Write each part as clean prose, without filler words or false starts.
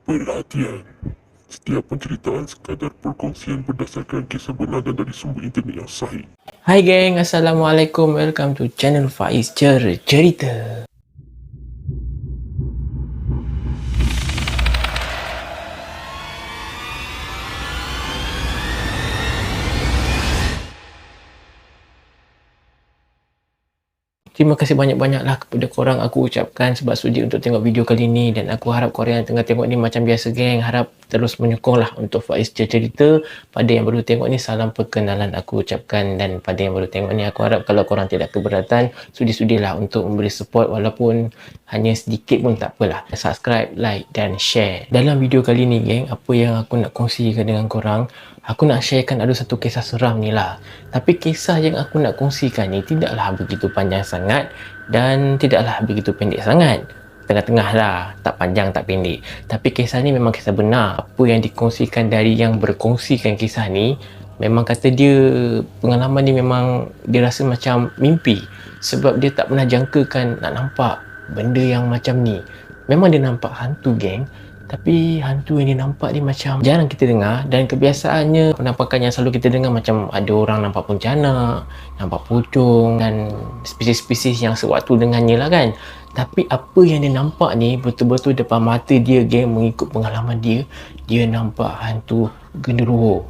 Perhatian! Setiap penceritaan sekadar perkongsian berdasarkan kisah benar dan dari sumber internet yang sahih. Hai geng, Assalamualaikum. Welcome to channel Faiz Cerita. Terima kasih banyak-banyaklah kepada korang aku ucapkan sebab sudi untuk tengok video kali ni, dan aku harap korang yang tengah tengok ni macam biasa geng, harap terus menyokong lah untuk Faiz Cerita. Pada yang baru tengok ni, salam perkenalan aku ucapkan, dan pada yang baru tengok ni aku harap kalau korang tidak keberatan, sudi-sudilah untuk memberi support walaupun hanya sedikit pun tak apalah. Subscribe, like dan share. Dalam video kali ni geng, apa yang aku nak kongsikan dengan korang, aku nak sharekan ada satu kisah seram ni lah. Tapi kisah yang aku nak kongsikan ni tidaklah begitu panjang sangat dan tidaklah begitu pendek sangat. Tengah-tengah lah, tak panjang tak pendek. Tapi kisah ni memang kisah benar. Apa yang dikongsikan dari yang berkongsikan kisah ni, memang kata dia pengalaman ni memang dia rasa macam mimpi. Sebab dia tak pernah jangkakan nak nampak benda yang macam ni. Memang dia nampak hantu geng, tapi hantu yang dia nampak ni macam jarang kita dengar. Dan kebiasaannya penampakan yang selalu kita dengar macam ada orang nampak pontianak, nampak pocong dan spesies-spesies yang sewaktu dengannya lah kan. Tapi apa yang dia nampak ni betul-betul depan mata dia geng, mengikut pengalaman dia, dia nampak hantu genderuwo.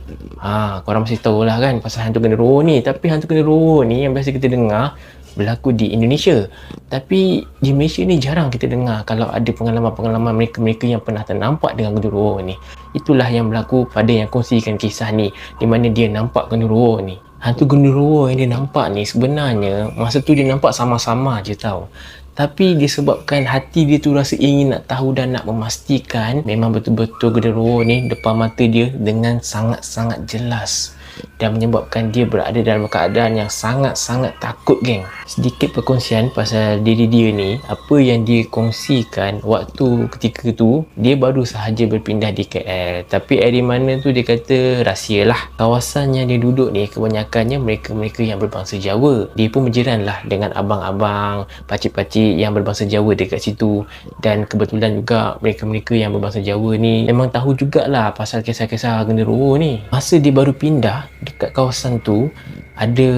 Korang mesti tahulah kan pasal hantu genderuwo ni. Tapi hantu genderuwo ni yang biasa kita dengar berlaku di Indonesia, tapi di Malaysia ni jarang kita dengar kalau ada pengalaman-pengalaman mereka-mereka yang pernah ternampak dengan genderuwo ni. Itulah yang berlaku pada yang kongsikan kisah ni, di mana dia nampak genderuwo ni. Hantu genderuwo yang dia nampak ni sebenarnya masa tu dia nampak sama-sama je tau, tapi disebabkan hati dia tu rasa ingin nak tahu dan nak memastikan memang betul-betul genderuwo ni depan mata dia dengan sangat-sangat jelas, dan menyebabkan dia berada dalam keadaan yang sangat-sangat takut geng. Sedikit perkongsian pasal diri dia ni. Apa yang dia kongsikan waktu ketika tu, dia baru sahaja berpindah di KL, tapi area mana tu dia kata rahsia lah. Kawasan yang dia duduk ni kebanyakannya mereka-mereka yang berbangsa Jawa. Dia pun berjiran lah dengan abang-abang, pakcik-pakcik yang berbangsa Jawa dekat situ. Dan kebetulan juga mereka-mereka yang berbangsa Jawa ni memang tahu jugalah pasal kisah-kisah genderuwo ni. Masa dia baru pindah dekat kawasan tu, ada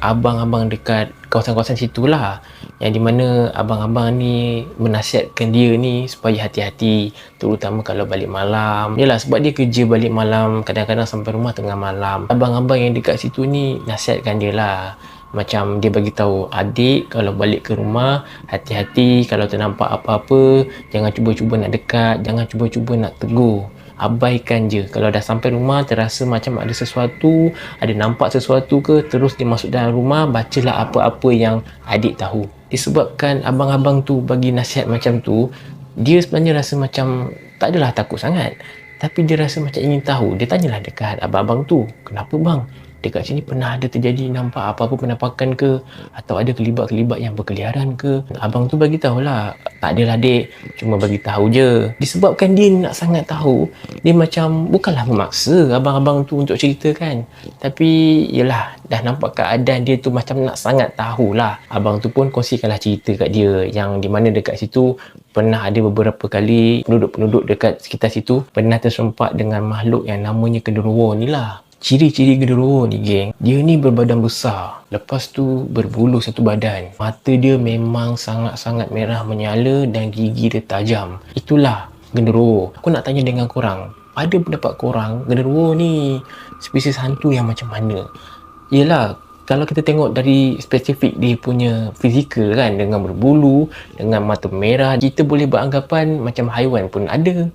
abang-abang dekat kawasan-kawasan situ lah, yang dimana abang-abang ni menasihatkan dia ni supaya hati-hati, terutama kalau balik malam. Yalah, sebab dia kerja balik malam, kadang-kadang sampai rumah tengah malam. Abang-abang yang dekat situ ni nasihatkan dia lah, macam dia bagi tahu adik kalau balik ke rumah, hati-hati kalau ternampak apa-apa, jangan cuba-cuba nak dekat, jangan cuba-cuba nak tegur, abaikan je. Kalau dah sampai rumah terasa macam ada sesuatu, ada nampak sesuatu ke, terus dia masuk dalam rumah, bacalah apa-apa yang adik tahu. Disebabkan abang-abang tu bagi nasihat macam tu, dia sebenarnya rasa macam tak adalah takut sangat, tapi dia rasa macam ingin tahu. Dia tanyalah dekat abang-abang tu, kenapa bang, dekat sini pernah ada terjadi nampak apa-apa penampakan ke, atau ada kelibat-kelibat yang berkeliaran ke? Abang tu bagi tahulah, tak adalah dek, cuma bagi tahu je. Disebabkan dia nak sangat tahu, dia macam bukanlah memaksa abang-abang tu untuk ceritakan, tapi yelah, dah nampak keadaan dia tu macam nak sangat tahulah. Abang tu pun kongsikanlah cerita kat dia, yang di mana dekat situ pernah ada beberapa kali penduduk-penduduk dekat sekitar situ pernah terserempak dengan makhluk yang namanya genderuwo ni lah. Ciri-ciri genderuwo ni geng, dia ni berbadan besar, lepas tu berbulu satu badan, mata dia memang sangat-sangat merah menyala dan gigi dia tajam. Itulah genderuwo. Aku nak tanya dengan korang, pada pendapat korang, genderuwo ni spesies hantu yang macam mana? Yelah, kalau kita tengok dari spesifik dia punya fizikal kan, dengan berbulu, dengan mata merah, kita boleh beranggapan macam haiwan pun ada,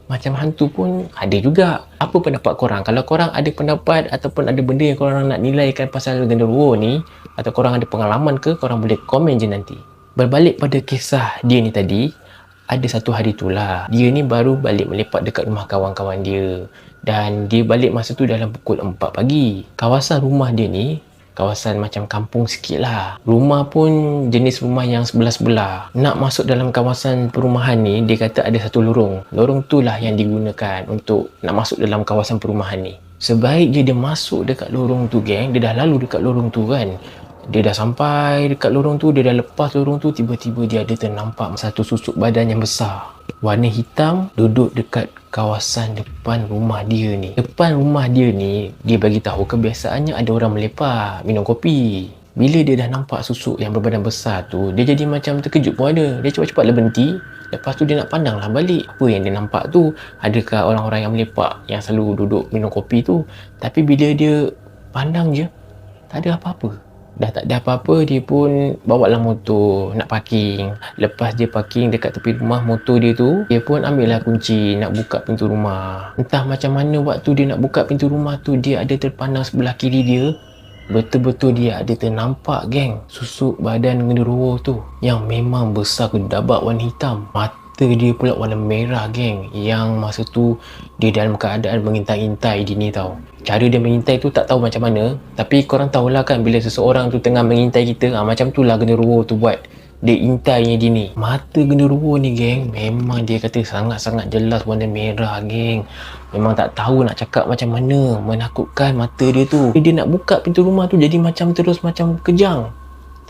macam hantu pun ada juga. Apa pendapat korang? Kalau korang ada pendapat ataupun ada benda yang korang nak nilaikan pasal genderuwo ni, atau korang ada pengalaman ke, korang boleh komen je nanti. Berbalik pada kisah dia ni tadi, ada satu hari tu lah, dia ni baru balik melepak dekat rumah kawan-kawan dia, dan dia balik masa tu dalam pukul 4 pagi. Kawasan rumah dia ni kawasan macam kampung sikit lah. Rumah pun jenis rumah yang sebelah-sebelah. Nak masuk dalam kawasan perumahan ni, dia kata ada satu lorong. Lorong tu lah yang digunakan untuk nak masuk dalam kawasan perumahan ni. Sebaik dia masuk dekat lorong tu geng, dia dah lalu dekat lorong tu kan, Dia dah sampai dekat lorong tu, dia dah lepas lorong tu, tiba-tiba dia ada ternampak satu susuk badan yang besar. Warna hitam duduk dekat kawasan depan rumah dia ni. Depan rumah dia ni, dia bagi tahu kebiasaannya ada orang melepak, minum kopi. Bila dia dah nampak susuk yang berbadan besar tu, dia jadi macam terkejut pun ada. Dia cepat-cepatlah berhenti. Lepas tu dia nak pandanglah balik. Apa yang dia nampak tu? Adakah orang-orang yang melepak yang selalu duduk minum kopi tu? Tapi bila dia pandang je, tak ada apa-apa. Dah tak ada apa-apa, dia pun bawa lah motor nak parking. Lepas dia parking dekat tepi rumah motor dia tu, dia pun ambil lah kunci nak buka pintu rumah. Entah macam mana waktu dia nak buka pintu rumah tu, dia ada terpandang sebelah kiri dia. Betul-betul dia ada ternampak geng susuk badan genderuwo tu yang memang besar kedabak warna hitam. Mata dia pula warna merah geng, yang masa tu dia dalam keadaan mengintai-intai dia ni tau. Cara dia mengintai tu tak tahu macam mana, tapi korang tahulah kan bila seseorang tu tengah mengintai kita, macam tu lah genderuwo tu buat. Dia intainya dia ni. Mata genderuwo ni geng, memang dia kata sangat-sangat jelas warna merah geng. Memang tak tahu nak cakap macam mana, menakutkan mata dia tu. Dia nak buka pintu rumah tu jadi macam terus macam kejang,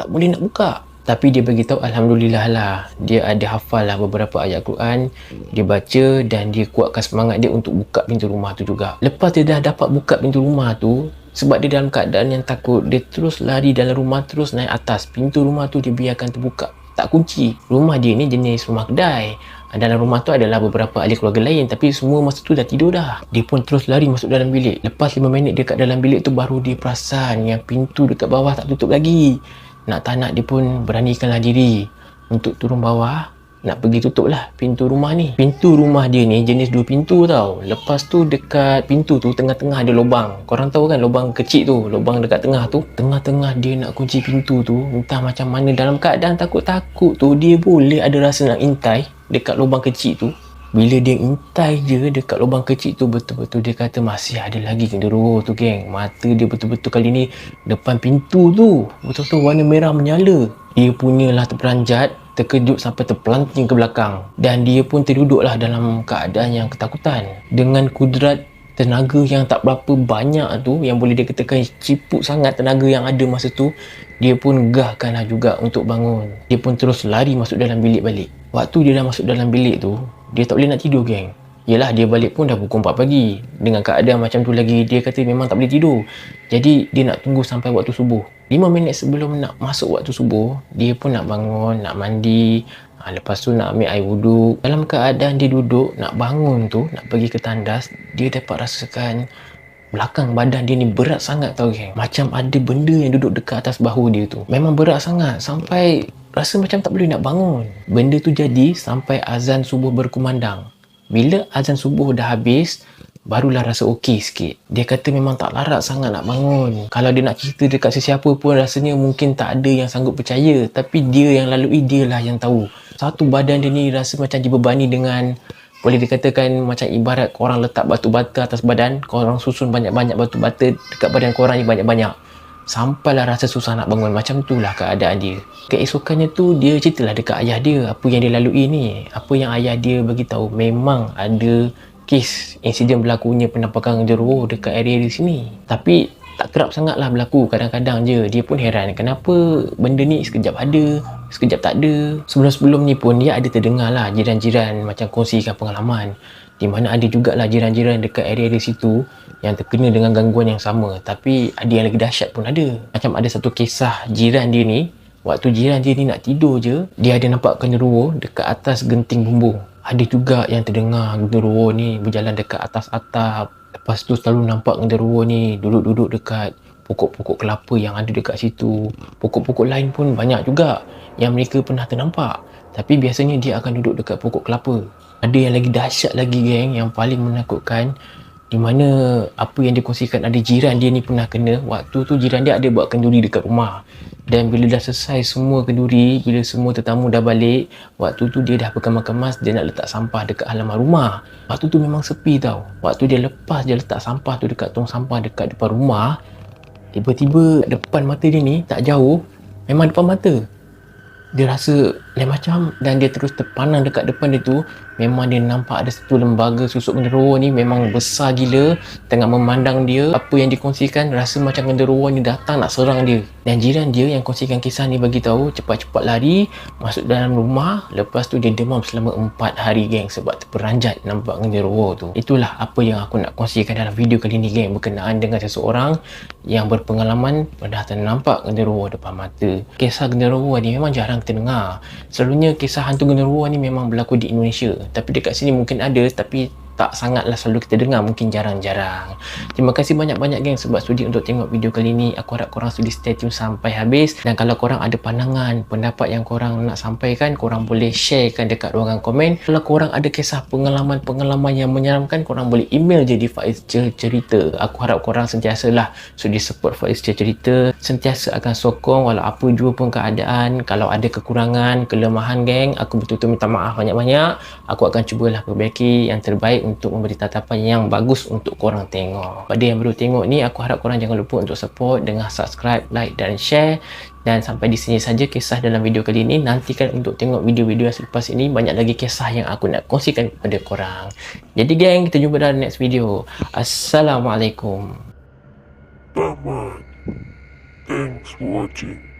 tak boleh nak buka. Tapi dia beritahu Alhamdulillah lah, dia ada hafal lah beberapa ayat Quran, dia baca dan dia kuatkan semangat dia untuk buka pintu rumah tu juga. Lepas dia dah dapat buka pintu rumah tu, sebab dia dalam keadaan yang takut, dia terus lari dalam rumah, terus naik atas. Pintu rumah tu dia biarkan terbuka, tak kunci. Rumah dia ni jenis rumah kedai. Dalam rumah tu adalah beberapa ahli keluarga lain, tapi semua masa tu dah tidur dah. Dia pun terus lari masuk dalam bilik. Lepas 5 minit dekat dalam bilik tu, baru dia perasan yang pintu dekat bawah tak tutup lagi. Nak tak nak dia pun beranikanlah diri untuk turun bawah, nak pergi tutup lah pintu rumah ni. Pintu rumah dia ni jenis 2 pintu tau. Lepas tu dekat pintu tu tengah-tengah ada lubang. Korang tahu kan lubang kecil tu, lubang dekat tengah tu. Tengah-tengah dia nak kunci pintu tu, entah macam mana dalam keadaan takut-takut tu, dia boleh ada rasa nak intai dekat lubang kecil tu. Bila dia intai je dekat lubang kecil tu, betul-betul dia kata masih ada lagi genderuwo tu geng. Mata dia betul-betul kali ni depan pintu tu, betul-betul warna merah menyala. Dia punyalah terperanjat, terkejut sampai terpelanting ke belakang. Dan dia pun terduduklah dalam keadaan yang ketakutan. Dengan kudrat tenaga yang tak berapa banyak tu, yang boleh dikatakan ciput sangat tenaga yang ada masa tu, dia pun gahkanlah juga untuk bangun. Dia pun terus lari masuk dalam bilik balik. Waktu dia dah masuk dalam bilik tu, dia tak boleh nak tidur geng. Yelah, dia balik pun dah pukul 4 pagi. Dengan keadaan macam tu lagi, dia kata memang tak boleh tidur. Jadi dia nak tunggu sampai waktu subuh. 5 minit sebelum nak masuk waktu subuh, dia pun nak bangun, nak mandi, lepas tu nak ambil air wuduk. Dalam keadaan dia duduk nak bangun tu, nak pergi ke tandas, dia dapat rasakan belakang badan dia ni berat sangat tau geng. Macam ada benda yang duduk dekat atas bahu dia tu. Memang berat sangat sampai rasa macam tak boleh nak bangun. Benda tu jadi sampai azan subuh berkumandang. Bila azan subuh dah habis, barulah rasa okey sikit. Dia kata memang tak larat sangat nak bangun. Kalau dia nak cerita dekat sesiapa pun rasanya mungkin tak ada yang sanggup percaya. Tapi dia yang lalui, dia lah yang tahu. Satu badan dia ni rasa macam dibebani dengan, boleh dikatakan macam ibarat korang letak batu bata atas badan, korang susun banyak-banyak batu bata dekat badan korang ni banyak-banyak. Sampailah rasa susah nak bangun. Macam tu lah keadaan dia. Keesokannya tu dia ceritalah dekat ayah dia apa yang dia lalui ni. Apa yang ayah dia beritahu, memang ada kes insiden berlakunya penampakan genderuwo dekat area di sini. Tapi tak kerap sangat lah berlaku, kadang-kadang je. Dia pun heran kenapa benda ni sekejap ada, sekejap tak ada. Sebelum-sebelum ni pun dia ada terdengar lah jiran-jiran macam kongsikan pengalaman, di mana ada jugalah jiran-jiran dekat area di situ yang terkena dengan gangguan yang sama. Tapi ada yang lagi dahsyat pun ada. Macam ada satu kisah jiran dia ni, waktu jiran dia ni nak tidur je, dia ada nampak genderuwo dekat atas genting bumbung. Ada juga yang terdengar genderuwo ni berjalan dekat atas atap. Lepas tu selalu nampak genderuwo ni duduk-duduk dekat pokok-pokok kelapa yang ada dekat situ. Pokok-pokok lain pun banyak juga yang mereka pernah ternampak. Tapi biasanya dia akan duduk dekat pokok kelapa. Ada yang lagi dahsyat lagi geng, yang paling menakutkan, di mana apa yang dikongsikan ada jiran dia ni pernah kena. Waktu tu jiran dia ada buat kenduri dekat rumah. Dan bila dah selesai semua kenduri, bila semua tetamu dah balik, waktu tu dia dah kemas-kemas, dia nak letak sampah dekat halaman rumah. Waktu tu memang sepi tau. Waktu dia lepas dia letak sampah tu dekat tong sampah dekat depan rumah, tiba-tiba depan mata dia ni, tak jauh, memang depan mata, dia rasa lain macam. Dan dia terus terpandang dekat depan dia tu, Memang dia nampak ada satu lembaga susuk genderuwo ni memang besar gila. Tengah memandang dia, apa yang dikongsikan rasa macam genderuwo ni datang nak serang dia. Dan jiran dia yang kongsikan kisah ni bagi tahu cepat-cepat lari masuk dalam rumah. Lepas tu dia demam selama 4 hari geng sebab terperanjat nampak genderuwo tu. Itulah apa yang aku nak kongsikan dalam video kali ni geng, berkenaan dengan seseorang yang berpengalaman pernah ternampak genderuwo depan mata. Kisah genderuwo ni memang jarang kita dengar. Selalunya kisah hantu genderuwo ni memang berlaku di Indonesia. Tapi dekat sini mungkin ada, tapi tak sangatlah selalu kita dengar, mungkin jarang-jarang. Terima kasih banyak-banyak geng sebab sudi untuk tengok video kali ni. Aku harap korang sudi stay tune sampai habis. Dan kalau korang ada pandangan, pendapat yang korang nak sampaikan, korang boleh sharekan dekat ruangan komen. Kalau korang ada kisah pengalaman-pengalaman yang menyeramkan, korang boleh email je di Faiz Cerita. Aku harap korang sentiasalah sudi support Faiz Cerita, sentiasa akan sokong walau apa jua pun keadaan. Kalau ada kekurangan, kelemahan geng, aku betul-betul minta maaf banyak-banyak. Aku akan cubalah perbaiki yang terbaik untuk memberi tatapan yang bagus untuk korang tengok. Pada yang baru tengok ni, aku harap korang jangan lupa untuk support dengan subscribe, like dan share. Dan sampai di sini saja kisah dalam video kali ini. Nantikan untuk tengok video-video yang selepas ini. Banyak lagi kisah yang aku nak kongsikan kepada korang. Jadi geng, kita jumpa dalam next video. Assalamualaikum. Tamat. Thanks for watching.